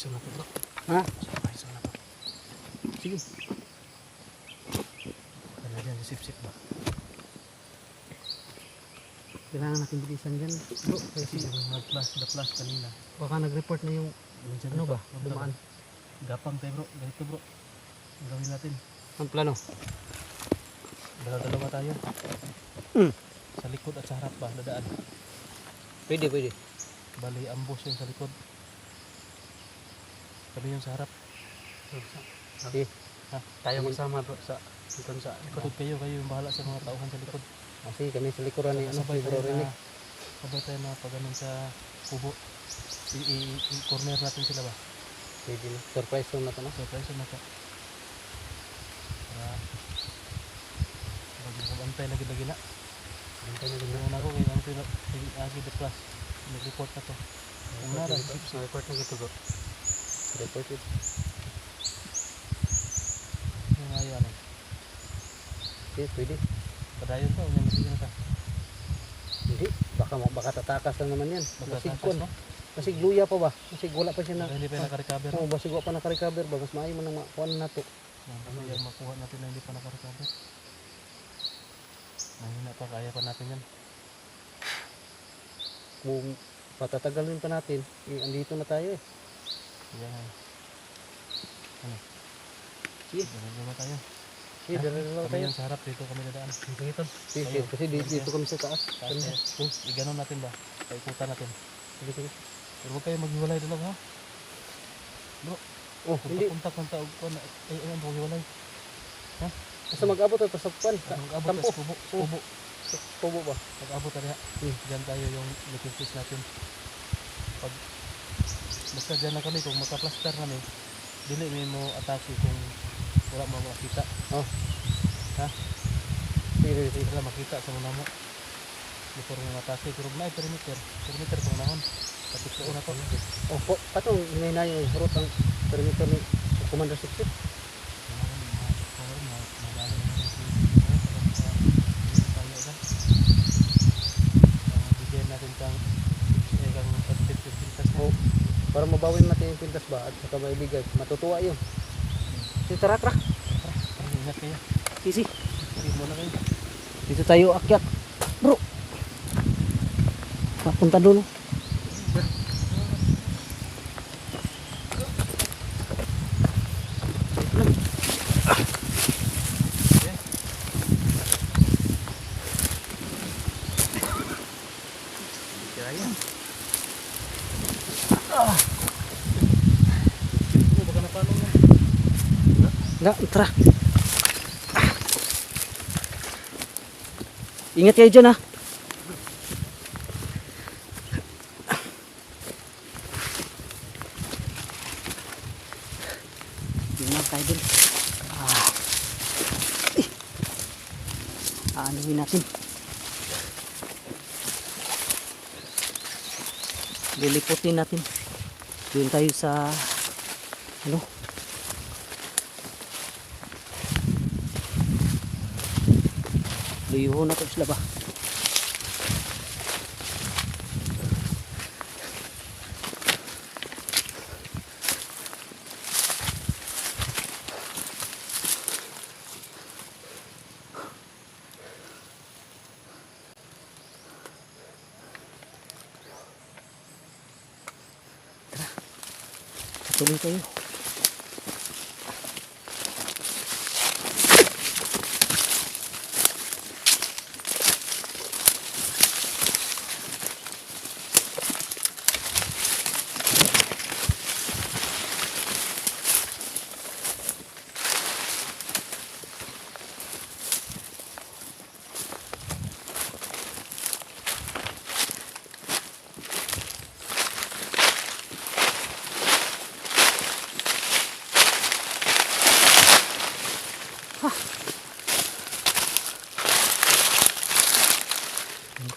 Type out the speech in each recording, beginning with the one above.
Supervisor na to bro. Ha? Supervisor na to. Sige. Kaya dyan si Sip-Sip ba? Kailangan natin bilisan dyan bro. Kasi yung nag-plus kanina. Baka nag-report na yung ano ba? Dumaan. Gapang tayo bro. Ganito bro. Ang gawin natin. Ang plano. Dalawa tayo. Mm. Sa likod at sa harap ba? Dadaan. Pwede. Bali, ambos yung sa likod. Kami yung sa harap. Okay. Ha? Tayo magsama bro sa likod sa Likod kayo yung bahala sa mga tauhan sa likod. Kasi kami sa likuran ni ano Sabay bro tayo rin na, sabay tayo na pag ganun sa kubo. I-corner natin sila ba? Pwede na. Surprise room na to no? Surprise na ka. Para mag-antay lagi-lagi na. Antay na din na. Ngayon ako ngayon ang pinag-agi the plus. Nag-report na to. Kung nara, Report na gito bro. Report it. yung ayaw ano. Okay, pwede. Padayon to, yung masigil ka. Hindi. Baka tatakas lang naman yan. Masig Magkatakas kon. no? Masig luya pa ba? Masig wala pa siya na. Baka hindi pa naka-recover. Oo, basig wala pa naka-recover ba? Mas maayo man ang makuha na to. Ano yung makuha natin na hindi pa naka-recover. Mahina pa, kaya pa natin yan. Kung patatagalin pa natin, andito na tayo eh. Yan nga. Ano? Sige. Dalawa tayo. Sige, dalawa Kami tayo. yung sa harap, dito kami dadaan. Sige, sige, kasi dito kami sa taas. Taas tayo. I-ganon natin ba? Paikutan natin. Sige. Pero huwag kayo maghiwalay dalawa ha? Bro, Oh, hindi. punta og kuan ay maghiwalay. Basta mag-abot ito sa pan. Mag-abot Kampo. sa kubo. Kubo ba? Mag-abot na diyan tayo yung liquid natin. Pag basta diyan na kami kung maka-plaster na dili may mo atake kung wala mo makita. Oh. Ha? Sige. Wala makita sa mga mo. Before mo matake pero na perimeter. Perimeter kung nahon. Tapos ko na to. Oh, patong hinay yung surot ang perimeter ni Commander Sip-Sip. Bigyan natin kang Oh, para mabawin natin yung pintas ba at saka maibigay. Matutuwa yun. Sige, tara. ingat kayo. Easy. Sige muna kayo. Dito tayo akyat. Bro. Papunta dulu. Baka napalong yan. Enggak, tara. Ingat kayo dyan ha. Ingat tayo dun. Aanuhin natin. Liliputin natin. Doon tayo sa ano? Luyuhon na ito sila ba? Tara. Tuloy tayo.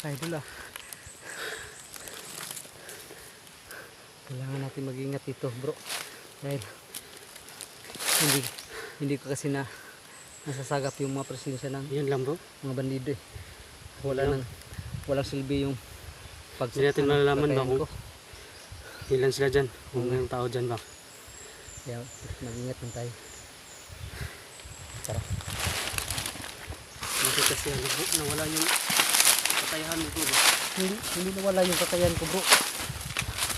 Idol kailangan natin mag-ingat dito bro dahil hindi ko kasi nasasagap yung mga presensya ng Yan lang bro. mga bandido walang silbi yung Hindi natin malalaman ba kakayan ko. ilan sila dyan, kung may tao dyan ba. Kaya mag-ingat lang tayo. Tara. Kasi kasi nawala yung kakayahan mo bro. Hindi nawala yung kakayahan ko bro.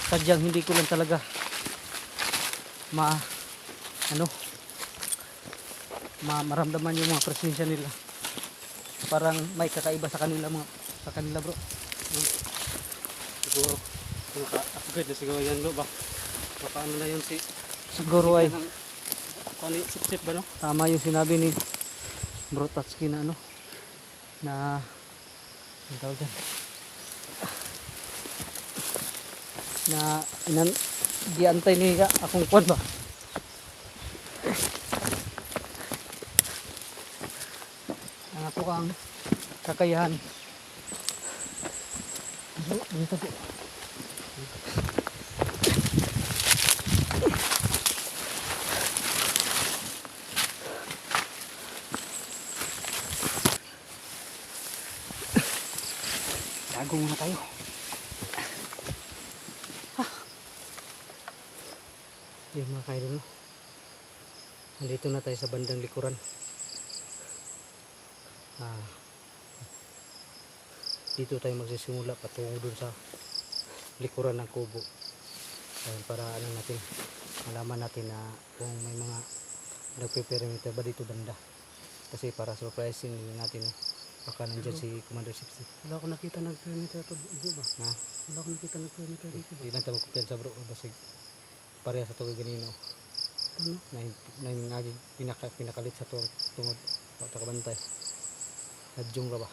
Sadyang hindi ko lang talaga maramdaman yung mga presensya nila. Parang may kakaiba sa kanila bro. Siguro naka-upgrade na siguro yan bro ba? Paano na yun si Siguro ay paano yung sip-sip ba no? tama yung sinabi ni Bro Tatsuki na ang tawag dyan, na giantay ni akong kwan ba. Ang ako kang kakayahan. Dito po. Tago muna tayo. Yung mga kaidol, no? Nandito na tayo sa bandang likuran. Dito tayo magsisimula patungo dun sa likuran ng kubo. Para natin malaman natin na kung may mga nagpe-perimeter ba dito banda. Kasi para surprising natin, no? Baka nandyan si Commander Sipsip. Wala akong nakita nag-perimeter to bro ba? Ha? Wala akong nakita nag-perimeter dito ba? Hindi lang tayo magkumpiyansa bro. Basig pareha sa tugay ganino. Ano? Na yung pinakalit sa tungod. Pakabantay. Nadyong ra ba?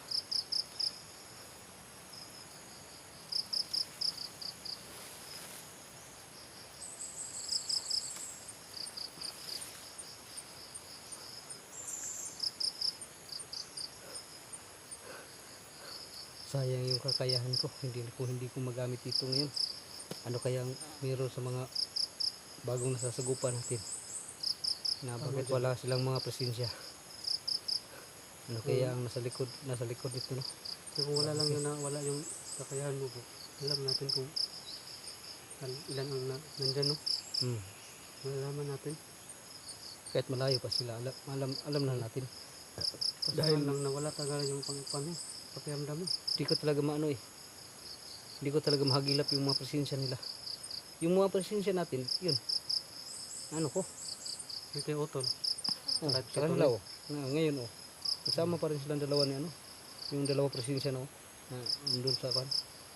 Sayang yung kakayahan ko, hindi ko magamit ito ngayon. Ano kayang meron sa mga bagong nasasagupan natin na bakit wala silang mga presensya? Ano kaya ang nasa likod dito, no? Kung wala lang yun na wala yung kakayahan mo bro. Alam natin kung ilan ang nandyan no? Malalaman natin. Kahit malayo pa sila, alam na natin. Dahil lang nawala talaga yung pakiramdam mo. Hindi ko talaga hindi ko talaga mahagilap yung mga presensya nila. Yung mga presensya natin, yun. Ano ko? Ito yung utol. Sa kanila, oh. Ngayon, oh. Kasama pa rin silang dalawa ni yung dalawa presensya, no? Nandun sa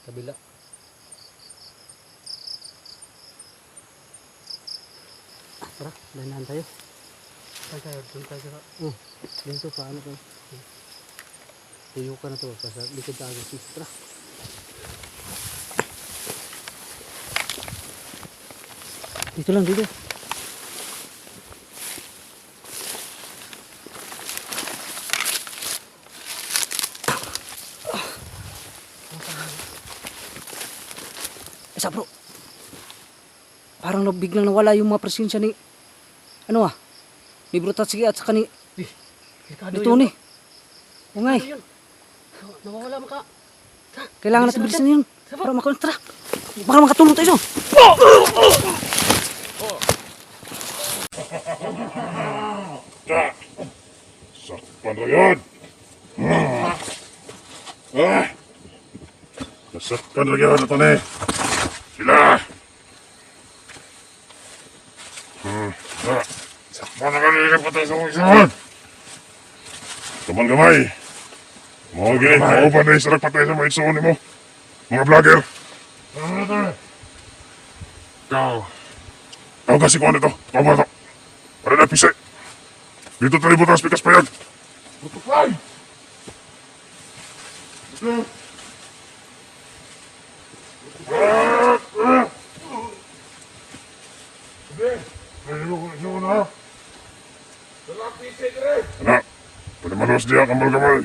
kabila. Tara, dahan tayo. Doon tayo. Dito pa, ano tayo? Tuyo ka na to, kasi likod tayo. Tara. Dito lang, dito. Isa bro. Parang biglang nawala yung mga presensya ni ni Bro Tatsuki at saka ni ito ni. O ngay. Nawawala mo ka. Kailangan natin bilisan yun. Para makontra. Para makatulong tayo. Sakpan na yan! Nasakpan na yan ito ni! Sila! Sakpan na kanina patay sa mga isahan! Taman gamay! Mga gini, mauban na isa nagpatay sa mga isahan mo! Mga vlogger! Ako kasi kung ano ito, tama ito! Para na pisi! Dito tayo butas pikas pa yan! Butuklay! Anak, pada manusia dia kamal-kamal.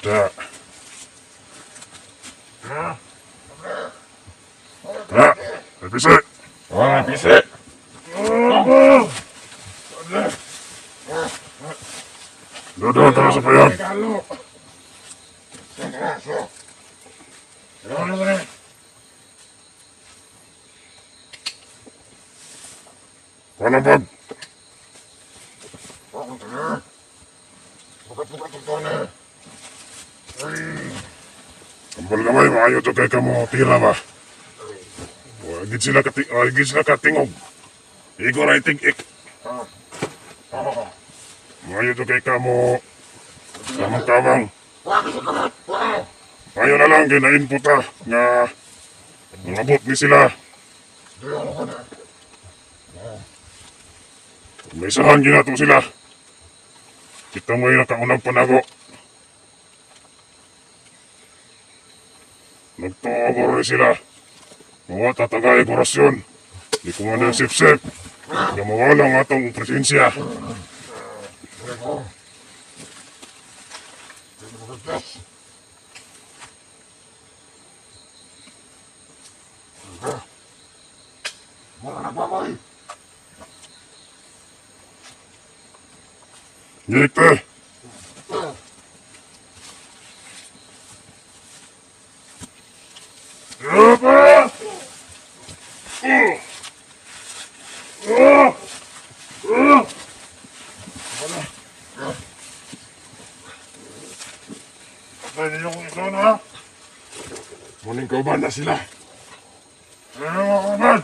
Tak. Tak, pisik. Pisik. Dodo terus apa ya? Paano bag? Kambal gamay, maayo to kay kamo tira ba? Wagid sila katingog. Igo na itig-ik. Maayo to kay kamo kamang-kamang. Maayo na lang, ginainput nga mabot ni sila. May isahan ginato sila. Kita mo yung nakaunang panago. Nagtawag rin sila. Mga tatagay korasyon. Di ko nga na sip-sip. Nga mawala ang atong presensya. Ngikte! Apa? Pwede yung ito na. Muling kauban na sila. Ano mga kauban?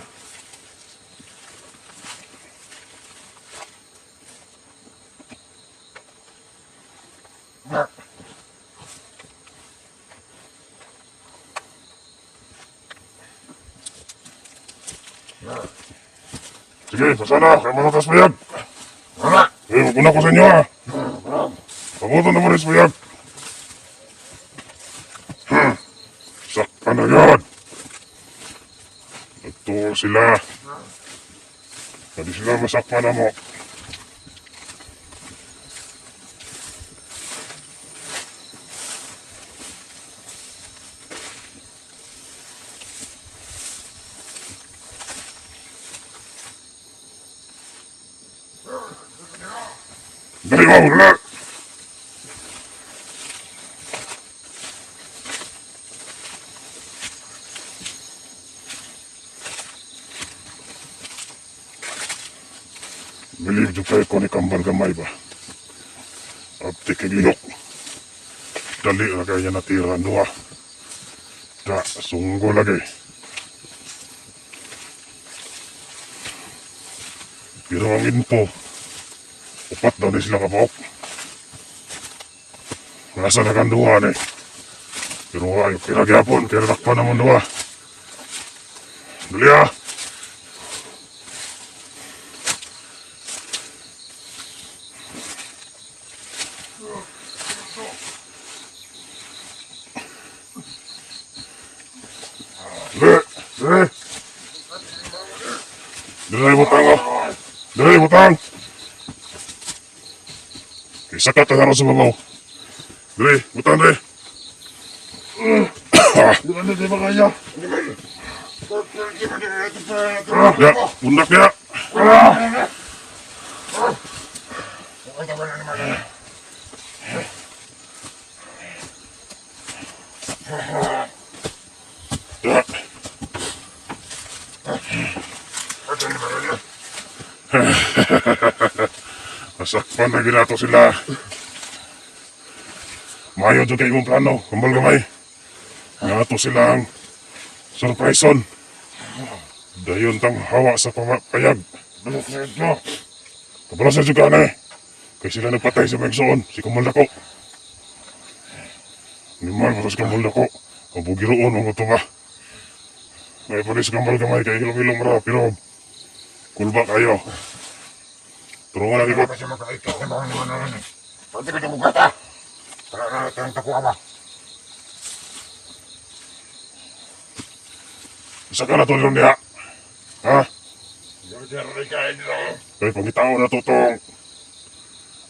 Sige, pasana. Kayo mga taspayag. Eh, magpuna ko sa inyo ha. Pabuto naman rin spayag. Sakpan na yan. Nagtuo sila. Hindi sila masakpan na mo. Dali mo, wala! Believe jo kayo ko ni kambal gamay ba? Abti kigilok. Dali na kaya natira dua. Da, sunggo lagi. Pero ang info, upat daw na sila kapok. Nasa na kan dua ni. Pero ayaw kinagyapon, kaya nakpa naman dua. Dali ah! Dali! Dali butang oh! Dali butang! Isa ka tayo sa babaw. Dali, butang dali! Dali ba kaya? Ya, pundak ya! Ya. Masakpan na ginato sila. Mayo dyan kayo mong plano, kambal gamay. Nato silang surprison. Dayon tang hawa sa payag. Kabalasan dyan ka na eh. Kaya sila nagpatay sa magsoon, si Kambal Dako. Niman mo sa Kambal Dako. Ang bugiroon mo ito ba? May polis Kambal gamay kay hilong-hilong mara, pero kulba kayo. Turungan lagi ko. Kasi magkaikat na mga naman naman eh. Pwede ka yung mugata. Para na natin ang takuha ba? Isa ka na tulong niya. Ha? Yung siyempre kain nila ko. Kaya pangitao na tutong.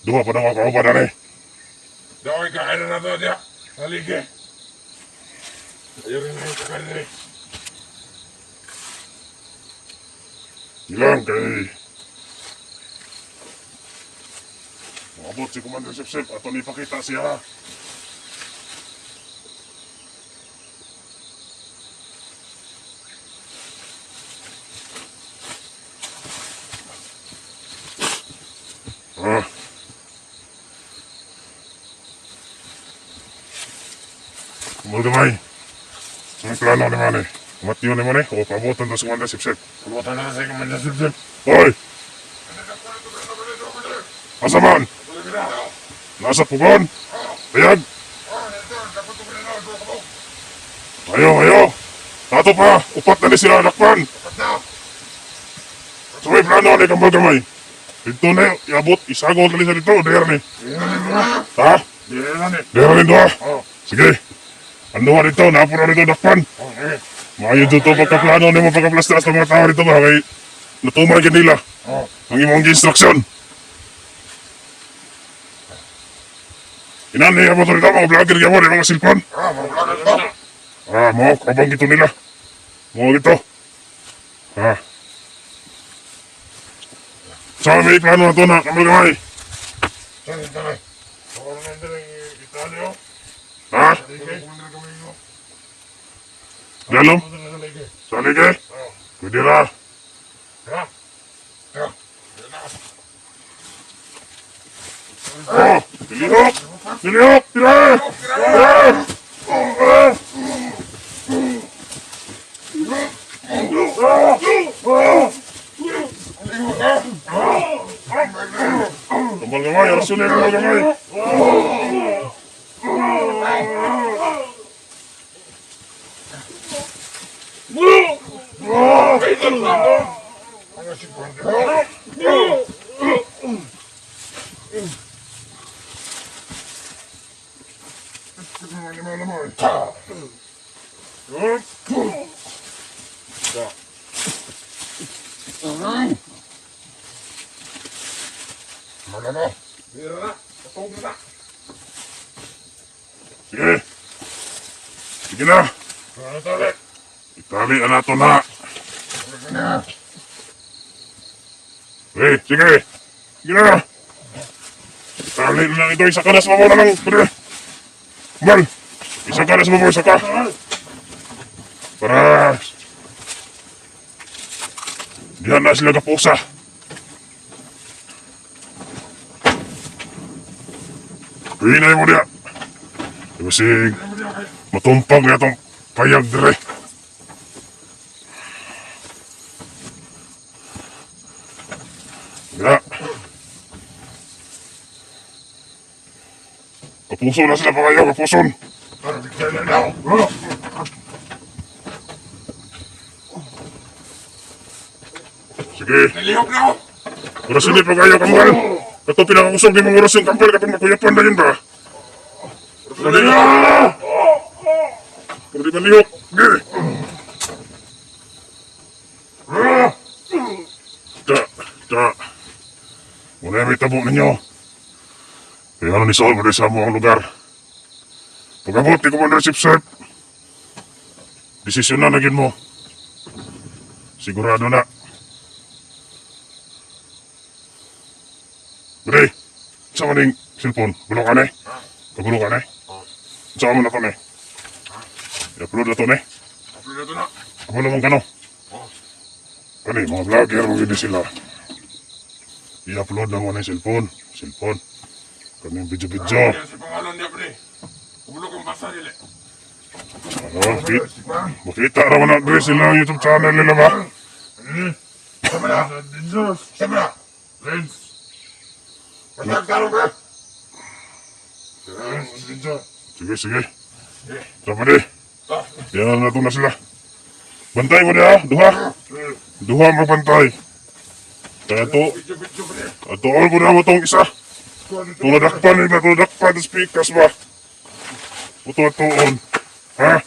Duha pa na mga kauban na eh. Dawai kain na nato niya. Haligi. Ayun rin na yung kakain nila. Ilang kay... Maabot si Commander Sip-Sip. Ato ni pakita siya. Ah. Kambal gamay. Ang plano ni Mane. Matiyo ni Mane. O pabutan to sa mga sip-sip. Pulutan na sa kamay na sip-sip. Hoy! Asa man? Nasa pugon? Bayag? Ayo! Tato pa! Upat na ni sila nakpan! So may plano ni kambal gamay. Dito na iabot, isagaw na sa dito, dahil ni. Ha? Dahil ni doha? Sige. Ando nga dito, napura dito nakpan. Maayo dito pagkaplano ni mo pagkaplastas ng mga tao dito ba? Kay natumar ka nila. Ang imong instruksyon. Inani abot dito mga vlogger ka mo, mga silpon. Mo, kabang gito nila. Mo gito. Sa may plano na to na, kambal gamay. Ha? Dalom? Sa lige? Pwede ra. Oh! Dilihok! Dilihok! Tira! Kambal gamay, arasyon na yung kambal gamay. Sige. Sige na. Itali na nato na. Sige. Sige na. Itali na lang ito. Isa ka na sa mabora lang. Kambal. Isa ka na sa mabora. Isa ka. Para. Diyan na sila kapusa. Pinay mo dia. Kasi matumpag na itong payag dire. Ya. Kapuso na sila pa kayo, kapuson. Sige. Oras ini pa kayo, kambal. Ito pinakakusog ni mga oras yung kambal kapag makuyapan na yun ba? Dali na! Pwede ba niyok? Sige! Muna may tabo ninyo. Kaya ano ni Saul mo sa mo ang lugar. Pag-abot, di ko man resip-sip. Desisyon na naging mo. Sigurado na. Bre, saan mo ning cellphone? Bulong ka na eh? Kabulong ka na eh? Saan mo na to na eh? I-upload na to na eh? Ako naman ka no? Kani, mga vlogger, magiging sila. I-upload na mo na yung cellphone. Kani yung video-video. Ano, makita raman na Dre sila ang YouTube channel nila ba? Sige. Sama deh. Yan na ito na sila. Bantay mo niya, duha magbantay. Kaya to, all mo na mo itong isa. Tulad dakpan sa speakers ba? Ito on. Ha?